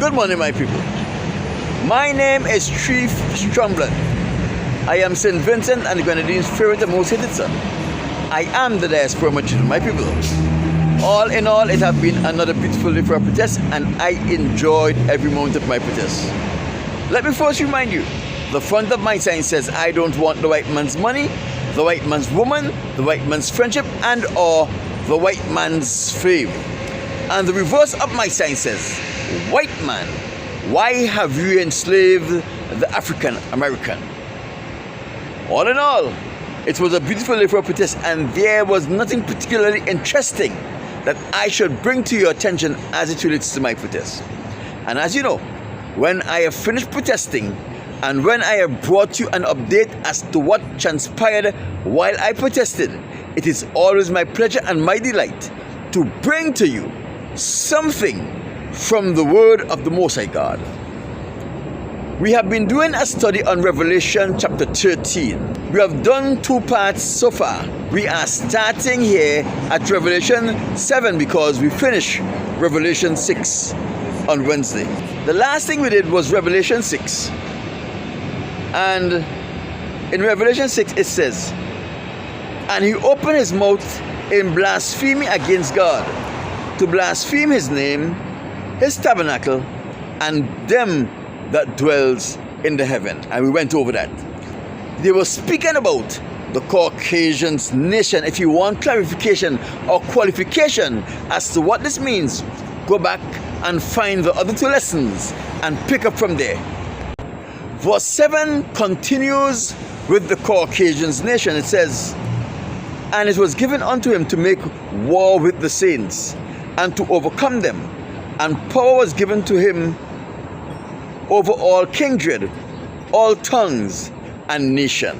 Good morning, my people. My name is Chief Strongblad. I am St. Vincent and the Grenadines' favorite and most hated son. I am the diaspora children, my people. All in all, it has been another beautiful day for a protest, and I enjoyed every moment of my protest. Let me first remind you, the front of my sign says, I don't want the white man's money, the white man's woman, the white man's friendship, and or the white man's fame. And the reverse of my sign says, white man, why have you enslaved the African American? All in all, it was a beautiful day for a protest, and there was nothing particularly interesting that I should bring to your attention as it relates to my protest. And as you know, when I have finished protesting and when I have brought you an update as to what transpired while I protested, it is always my pleasure and my delight to bring to you something from the word of the Most High God. We have been doing a study on Revelation chapter 13. We have done 2 parts so far. We are starting here at Revelation 7 because we finished Revelation 6 on Wednesday. The last thing we did was Revelation 6. And in Revelation 6 it says, and he opened his mouth in blasphemy against God, to blaspheme his name, his tabernacle, and them that dwells in the heaven. And we went over that. They were speaking about the Caucasians nation. If you want clarification or qualification as to what this means, go back and find the other 2 lessons and pick up from there. Verse 7 continues with the Caucasians nation. It says, and it was given unto him to make war with the saints and to overcome them, and power was given to him over all kindred, all tongues, and nation.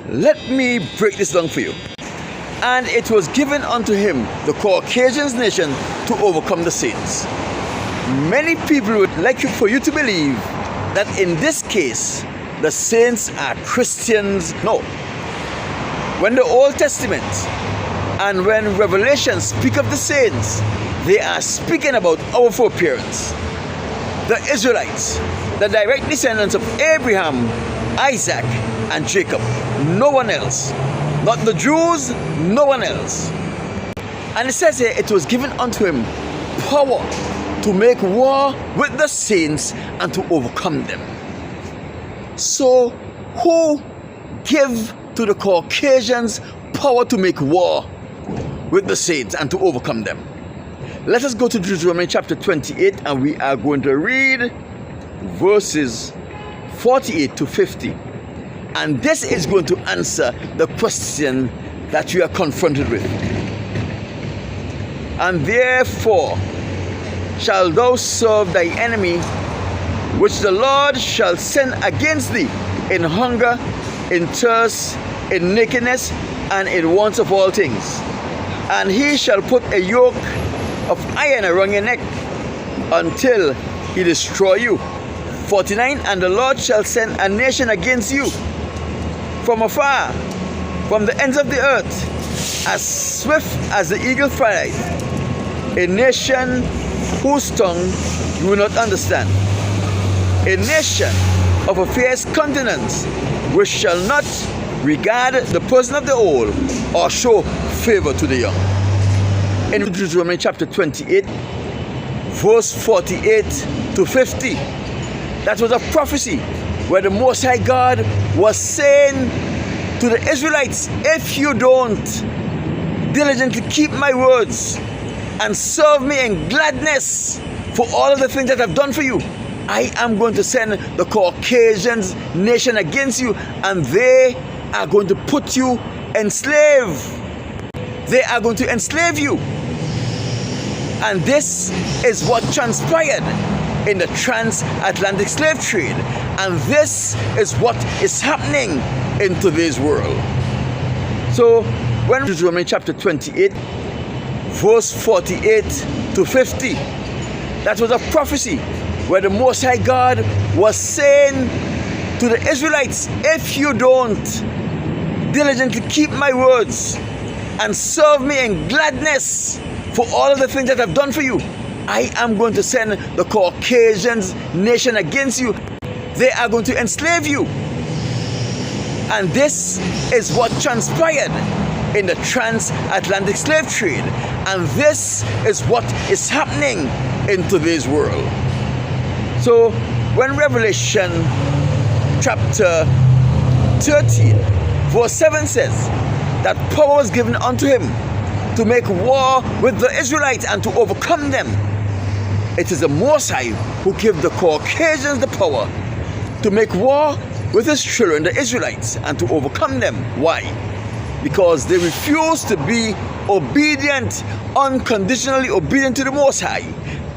Let me break this down for you. And it was given unto him, the Caucasians nation, to overcome the saints. Many people would like for you to believe that in this case, the saints are Christians. No. When the Old Testament and when Revelation speak of the saints, they are speaking about our foreparents, the Israelites, the direct descendants of Abraham, Isaac, and Jacob. No one else. Not the Jews, no one else. And it says here, it was given unto him power to make war with the saints and to overcome them. So, who give to the Caucasians power to make war with the saints and to overcome them? Let us go to Deuteronomy chapter 28, and we are going to read verses 48 to 50. And this is going to answer the question that you are confronted with. And therefore shalt thou serve thy enemy, which the Lord shall send against thee in hunger, in thirst, in nakedness, and in want of all things. And he shall put a yoke of iron around your neck until he destroy you. 49. And the Lord shall send a nation against you from afar, from the ends of the earth, as swift as the eagle flies, a nation whose tongue you will not understand, a nation of a fierce countenance, which shall not regard the person of the old or show favor to the young. In Deuteronomy chapter 28, verse 48 to 50, that was a prophecy where the Most High God was saying to the Israelites, if you don't diligently keep my words and serve me in gladness for all of the things that I've done for you, I am going to send the Caucasians nation against you, and they are going to put you enslaved. They are going to enslave you. And this is what transpired in the transatlantic slave trade. And this is what is happening in today's world. So, when Deuteronomy chapter 28, verse 48 to 50, that was a prophecy where the Most High God was saying to the Israelites, if you don't diligently keep my words and serve me in gladness for all of the things that I've done for you, I am going to send the Caucasians nation against you. They are going to enslave you. And this is what transpired in the transatlantic slave trade. And this is what is happening in today's world. So when Revelation chapter 13 verse 7 says that power was given unto him to make war with the Israelites and to overcome them, it is the Most High who gave the Caucasians the power to make war with his children, the Israelites, and to overcome them. Why? Because they refused to be obedient, unconditionally obedient to the Most High,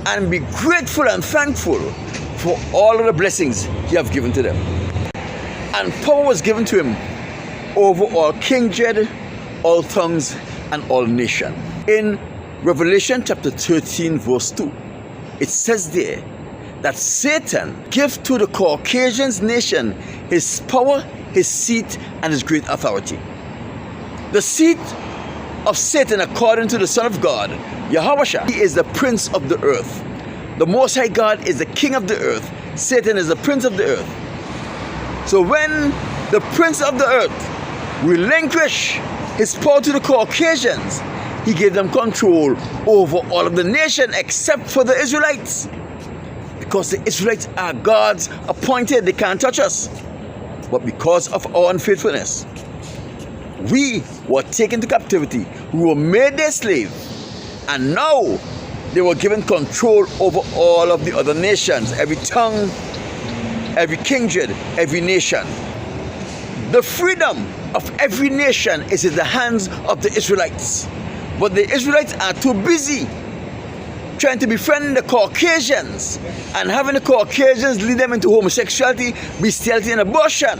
and be grateful and thankful for all of the blessings he has given to them. And power was given to him over all kindred, all tongues, and all nations. In Revelation chapter 13 verse 2, it says there that Satan gave to the Caucasians nation his power, his seat, and his great authority. The seat of Satan, according to the Son of God, Yahweh, he is the prince of the earth. The Most High God is the king of the earth. Satan is the prince of the earth. So when the prince of the earth relinquished his power to the Caucasians, he gave them control over all of the nation except for the Israelites. Because the Israelites are God's appointed, they can't touch us. But because of our unfaithfulness, we were taken to captivity, we were made their slave, and now they were given control over all of the other nations, every tongue, every kindred, every nation. The freedom of every nation is in the hands of the Israelites. But the Israelites are too busy trying to befriend the Caucasians and having the Caucasians lead them into homosexuality, bestiality, and abortion.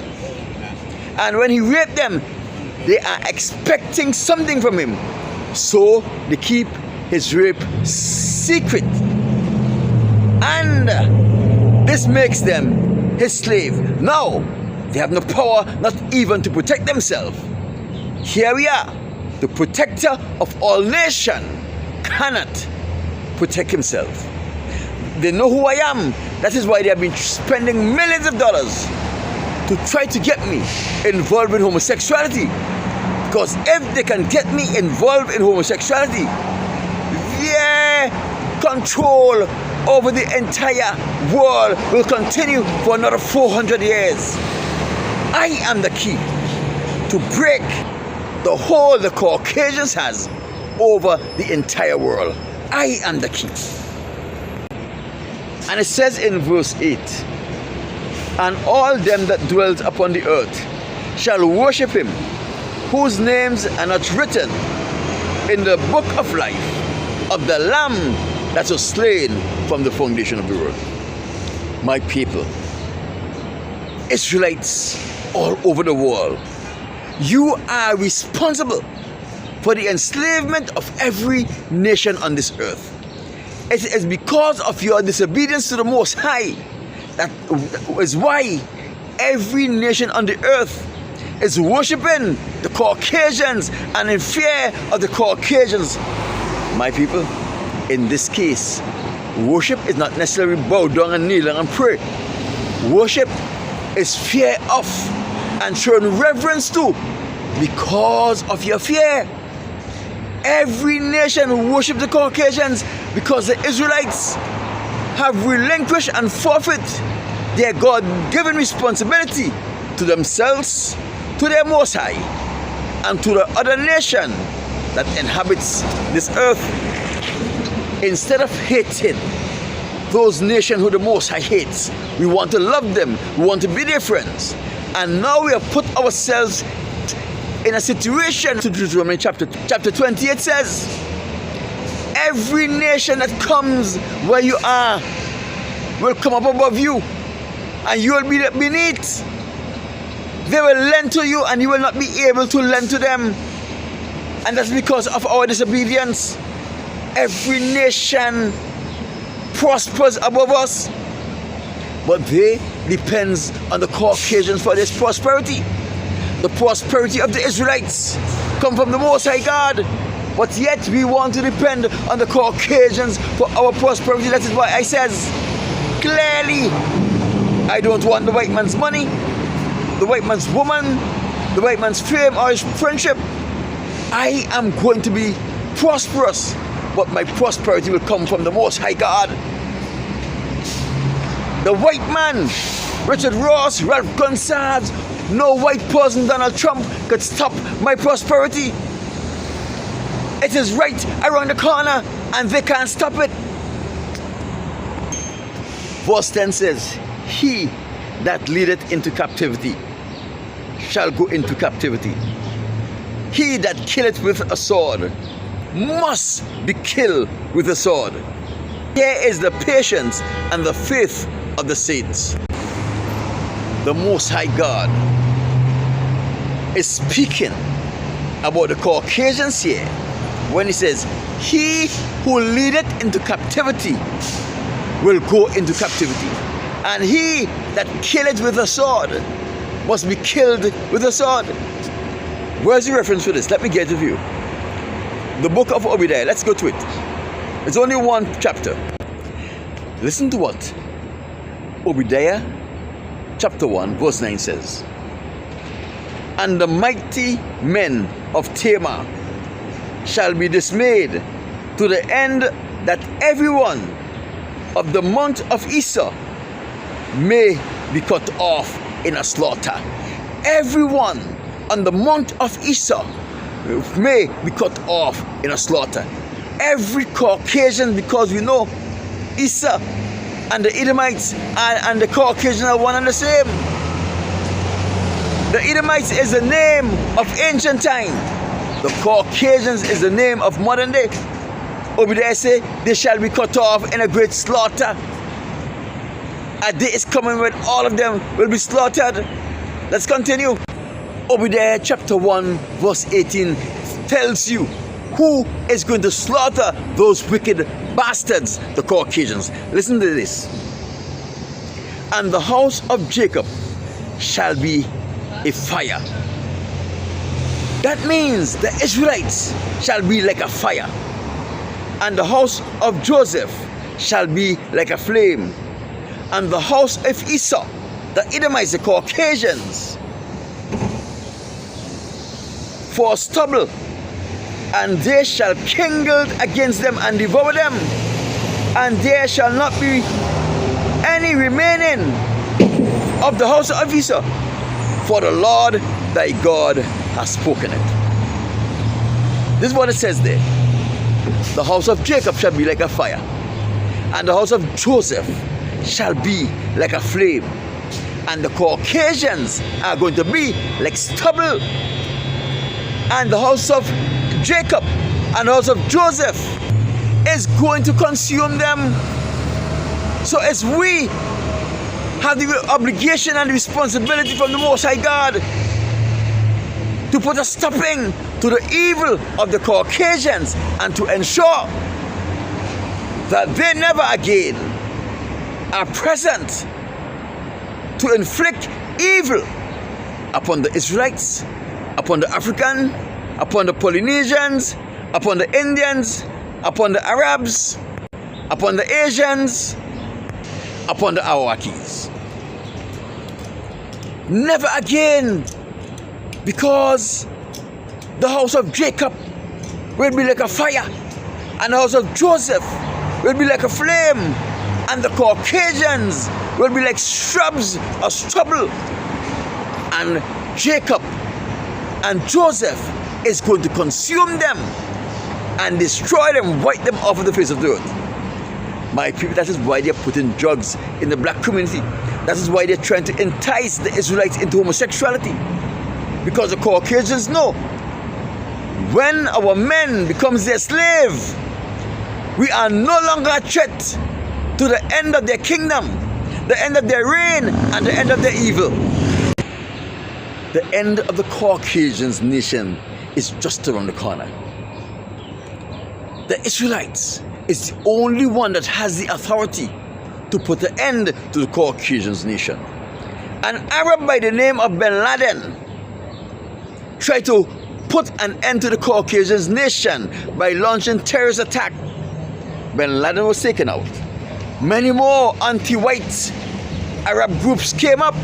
And when he raped them, they are expecting something from him. So they keep his rape secret. And this makes them his slave. Now, they have no power, not even to protect themselves. Here we are. The protector of all nations cannot protect himself. They know who I am. That is why they have been spending millions of dollars to try to get me involved in homosexuality. Because if they can get me involved in homosexuality, their control over the entire world will continue for another 400 years. I am the key to break the hold the Caucasians has over the entire world. I am the key. And it says in verse 8, and all them that dwell upon the earth shall worship him, whose names are not written in the book of life of the Lamb that was slain from the foundation of the world. My people, Israelites all over the world, you are responsible for the enslavement of every nation on this earth. It is because of your disobedience to the Most High that is why every nation on the earth is worshiping the Caucasians and in fear of the Caucasians. My people, in this case, worship is not necessarily bow down and kneel and pray. Worship is fear of and showing reverence to because of your fear. Every nation worship the Caucasians because the Israelites have relinquished and forfeit their God-given responsibility to themselves, to their Most High, and to the other nation that inhabits this earth. Instead of hating those nations who the Most High hates, we want to love them, we want to be their friends. And now we have put ourselves in a situation. To Deuteronomy chapter 28 says, every nation that comes where you are will come up above you, and you will be beneath. They will lend to you, and you will not be able to lend to them. And that's because of our disobedience. Every nation prospers above us, but they depends on the Caucasians for this prosperity. The prosperity of the Israelites come from the Most High God, but yet we want to depend on the Caucasians for our prosperity. That is why I says clearly, I don't want the white man's money, the white man's woman, the white man's fame or his friendship. I am going to be prosperous, but my prosperity will come from the Most High God. The white man, Richard Ross, Ralph Gonsalves, no white person, Donald Trump, could stop my prosperity. It is right around the corner and they can't stop it. Verse 10 says, he that leadeth into captivity shall go into captivity. He that killeth with a sword must be killed with a sword. Here is the patience and the faith of the saints. The Most High God is speaking about the Caucasians here when he says, he who leadeth into captivity will go into captivity, and he that killeth with a sword must be killed with a sword. Where's the reference for this? Let me get to you. The book of Obadiah. Let's go to it. It's only one chapter. Listen to what Obadiah chapter 1 verse 9 says. And the mighty men of Tamar shall be dismayed to the end that everyone of the month of Esau may be cut off in a slaughter. Everyone on the month of Esau may be cut off in a slaughter. Every Caucasian, because we know Esau and the Edomites and the Caucasians are one and the same. The Edomites is the name of ancient time. The Caucasians is the name of modern day. Obadiah say, they shall be cut off in a great slaughter. A day is coming when all of them will be slaughtered. Let's continue. Obadiah chapter 1 verse 18 tells you who is going to slaughter those wicked bastards, the Caucasians. Listen to this. And the house of Jacob shall be a fire. That means the Israelites shall be like a fire. And the house of Joseph shall be like a flame. And the house of Esau, the Edomites, the Caucasians, for stubble, and they shall kindle against them and devour them, and there shall not be any remaining of the house of Esau, for the Lord thy God has spoken it. This is what it says there. The house of Jacob shall be like a fire, and the house of Joseph shall be like a flame, and the Caucasians are going to be like stubble, and the house of Jacob and the house of Joseph is going to consume them. So as we have the obligation and the responsibility from the Most High God to put a stopping to the evil of the Caucasians and to ensure that they never again are present to inflict evil upon the Israelites, upon the African, upon the Polynesians, upon the Indians, upon the Arabs, upon the Asians, upon the Arawakis. Never again, because the house of Jacob will be like a fire, and the house of Joseph will be like a flame, and the Caucasians will be like shrubs or stubble, and Jacob and Joseph is going to consume them and destroy them, wipe them off of the face of the earth. My people, that is why they're putting drugs in the black community. That is why they're trying to entice the Israelites into homosexuality. Because the Caucasians know when our men becomes their slave, we are no longer a threat to the end of their kingdom, the end of their reign, and the end of their evil. The end of the Caucasians nation is just around the corner. The Israelites is the only one that has the authority to put an end to the Caucasians nation. An Arab by the name of Bin Laden tried to put an end to the Caucasians nation by launching terrorist attack Bin Laden was taken out. Many more anti-white Arab groups came up.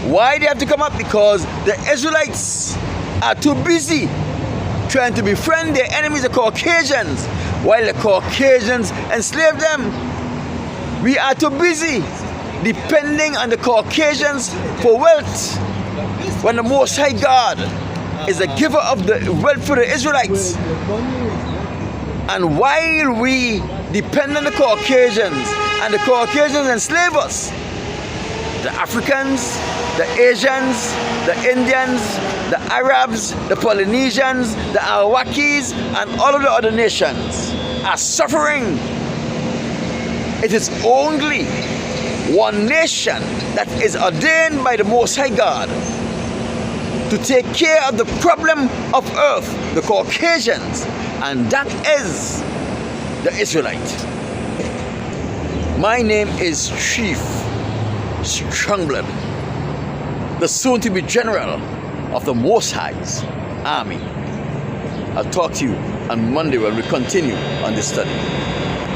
Why they have to come up? Because the Israelites are too busy trying to befriend their enemies, the Caucasians, while the Caucasians enslave them. We are too busy depending on the Caucasians for wealth, when the Most High God is the giver of the wealth for the Israelites. And while we depend on the Caucasians and the Caucasians enslave us, the Africans, the Asians, the Indians, the Arabs, the Polynesians, the Arawakis, and all of the other nations are suffering. It is only one nation that is ordained by the Most High God to take care of the problem of earth, the Caucasians, and that is the Israelite. My name is Chief Strongblood, the soon-to-be General of the Most High's Army. I'll talk to you on Monday when we continue on this study.